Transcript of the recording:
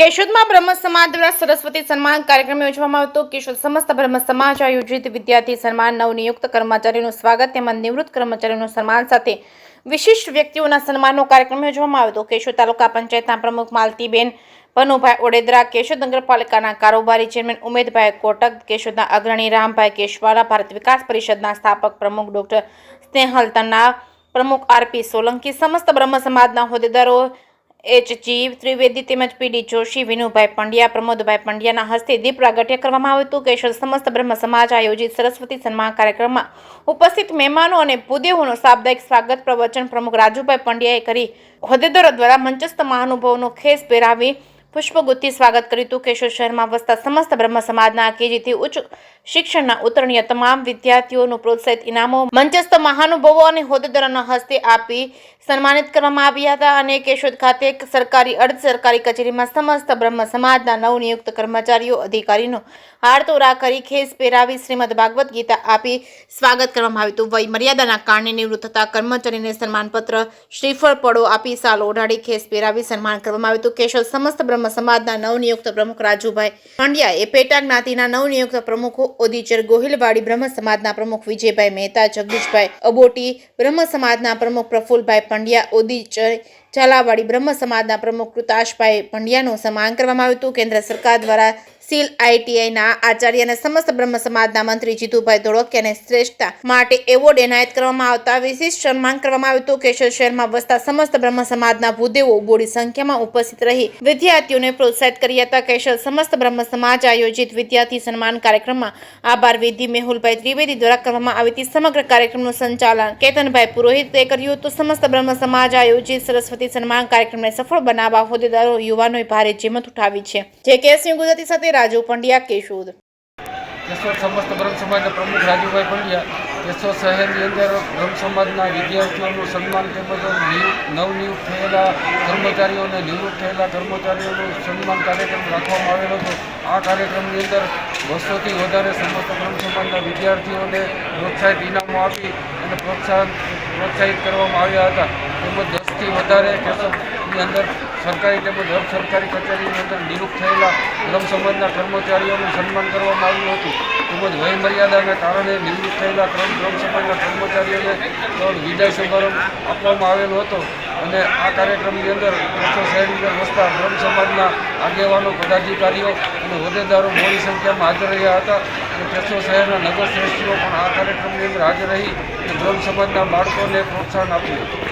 કેશોદમાં બ્રહ્મ સમાજ દ્વારા સરસ્વતી સન્માન કાર્યક્રમ યોજવામાં આવ્યો હતો। કેશોદ સમસ્ત બ્રહ્મ સમાજ આયોજિત વિદ્યાર્થી સન્માન, નવનિયુક્ત કર્મચારીઓનું સ્વાગત તેમજ નિવૃત્ત કર્મચારીઓનું સન્માન સાથે વિશિષ્ટ વ્યક્તિઓના સન્માનનો કાર્યક્રમ યોજવામાં આવ્યો હતો। કેશોદ તાલુકા પંચાયતના પ્રમુખ માલતીબેન પનુભાઈ ઓડેદરા, કેશોદ નગરપાલિકાના કારોબારી ચેરમેન ઉમેદભાઈ કોટક, કેશોદના અગ્રણી રામભાઈ કેશવાલા, ભારત વિકાસ પરિષદના સ્થાપક પ્રમુખ ડોક્ટર સ્નેહલ તન્ના, પ્રમુખ આરપી સોલંકી, સમસ્ત બ્રહ્મ સમાજના હોદ્દેદારો એચ.જી. ત્રિવેદી તેમજ પી.ડી. જોશી, વિનુભાઈ પંડ્યા, પ્રમોદભાઈ પંડ્યાના હસ્તે દીપ પ્રાગટ્ય કરવામાં આવ્યું હતું। કેશોદ સમસ્ત બ્રહ્મ સમાજ આયોજિત સરસ્વતી સન્માન કાર્યક્રમમાં ઉપસ્થિત મહેમાનો અને ભૂદેવોનું સાપ્તાહિક સ્વાગત પ્રવચન પ્રમુખ રાજુભાઈ પંડ્યાએ કરી હોદ્દેદારો દ્વારા મંચસ્થ મહાનુભાવોનો ખેસ પહેરાવી પુષ્પગુચ્છથી સ્વાગત કર્યું હતું। કેશોદ શહેરમાં વસતા સમસ્ત બ્રહ્મ સમાજના કેજીથી ઉચ્ચ શિક્ષણના ઉત્તીર્ણ તમામ વિદ્યાર્થીઓનું પ્રોત્સાહિત ઇનામો મંચસ્થ મહાનુભાવો અને હોદ્દેદારોના હસ્તે આપી સન્માનિત કરવામાં આવ્યા હતા। અને કેશોદ ખાતે સરકારી અર્ધ સરકારી કચેરીમાં સમસ્ત બ્રહ્મ સમાજના નવનિયુક્ત કર્મચારીઓ અધિકારીનો હારતોરા કરી ખેસ પહેરાવી શ્રીમદ ભાગવત ગીતા આપી સ્વાગત કરવામાં આવ્યું હતું। વય મર્યાદાના કારણે નિવૃત્ત થતા કર્મચારીને સન્માનપત્ર, શ્રીફળ પડો આપી સાલ ઓઢાડી ખેસ પહેરાવી સન્માન કરવામાં આવ્યું હતું। કેશોદ સમસ્ત બ્રહ્મ સમાજના નવનિયુક્ત પ્રમુખ રાજુભાઈ પંડ્યાએ પેટા જ્ઞાતિના નવનિયુક્ત પ્રમુખો ઓદીચર ગોહિલવાડી બ્રહ્મ સમાજના પ્રમુખ વિજયભાઈ મહેતા, જગદીશભાઈ અબોટી બ્રહ્મ સમાજના પ્રમુખ પ્રફુલભાઈ પંડ્યા, ઓદીચર ઝાલાવાડી બ્રહ્મ સમાજના પ્રમુખ કૃતાશભાઈ પંડ્યાનું સન્માન કરવામાં આવ્યું હતું। કેન્દ્ર સરકાર દ્વારા સીલ આઈટીઆઈના આચાર્ય અને સમસ્ત બ્રહ્મ સમાજના મંત્રી જીતુભાઈ ધોળકિયાને શ્રેષ્ઠતા માટે એવોર્ડ એનાયત કરવામાં આવતા વિશિષ્ટ સન્માન કરવામાં આવ્યું હતું। કેશોદ શહેરમાં વસતા સમસ્ત બ્રહ્મ સમાજના ભૂદેવો બોડી સંખ્યામાં ઉપસ્થિત રહી વિદ્યાર્થીઓને પ્રોત્સાહિત કર્યા હતા। કેશોદ સમસ્ત બ્રહ્મ સમાજ આયોજિત વિદ્યાર્થી સન્માન કાર્યક્રમમાં આભાર વિધિ મેહુલભાઈ ત્રિવેદી દ્વારા કરવામાં આવી હતી। સમગ્ર કાર્યક્રમનું સંચાલન કેતનભાઈ પુરોહિતે કર્યું હતું। સમસ્ત બ્રહ્મ સમાજ આયોજિત સરસ્વતી સન્માન કાર્યક્રમને સફળ બનાવવા હોદ્દેદારો યુવાનોએ ભારે જહેમત ઉઠાવી છે। જે કેસની ગુજરાતી સાથે રાજુ પંડ્યા, કેશોદ। કેશોદ સમસ્ત બ્રહ્મ સમાજના પ્રમુખ રાજુભાઈ પંડ્યા કેશોદ શહેરની અંદર બ્રહ્મ સમાજના વિદ્યાર્થીઓનું સન્માન તેમજ નવનિયુક્ત થયેલા કર્મચારીઓ અને નિવૃત્ત થયેલા કર્મચારીઓનું સન્માન કાર્યક્રમ રાખવામાં આવેલો હતો। આ કાર્યક્રમની અંદર 200થી વધારે સમસ્ત બ્રહ્મ સમાજના વિદ્યાર્થીઓને પ્રોત્સાહિત ઇનામો આપી અને પ્રોત્સાહિત કરવામાં આવ્યા હતા। તેમજ 10થી વધારે કેશોદની અંદર સરકારી તેમજ અર્ધ સરકારી કચેરીની અંદર નિવૃત્ત થયેલા બ્રહ્મ સમાજના કર્મચારીઓનું સન્માન કરવામાં આવ્યું હતું। તેમજ વય મર્યાદાના કારણે નિવૃત્ત થયેલા બ્રહ્મ સમાજના કર્મચારીઓને વિદાય સમારંભ આપવામાં આવેલો હતો। અને આ કાર્યક્રમની અંદર કેશોદ શહેરની અંદર વસતા બ્રહ્મ સમાજના આગેવાનો, પદાધિકારીઓ અને હોદ્દેદારો મોટી સંખ્યામાં હાજર રહ્યા હતા। અને કેશોદ શહેરના નગરશ્રેષ્ઠીઓ પણ આ કાર્યક્રમની અંદર હાજર રહી બ્રહ્મ સમાજના બાળકોને પ્રોત્સાહન આપ્યું હતું।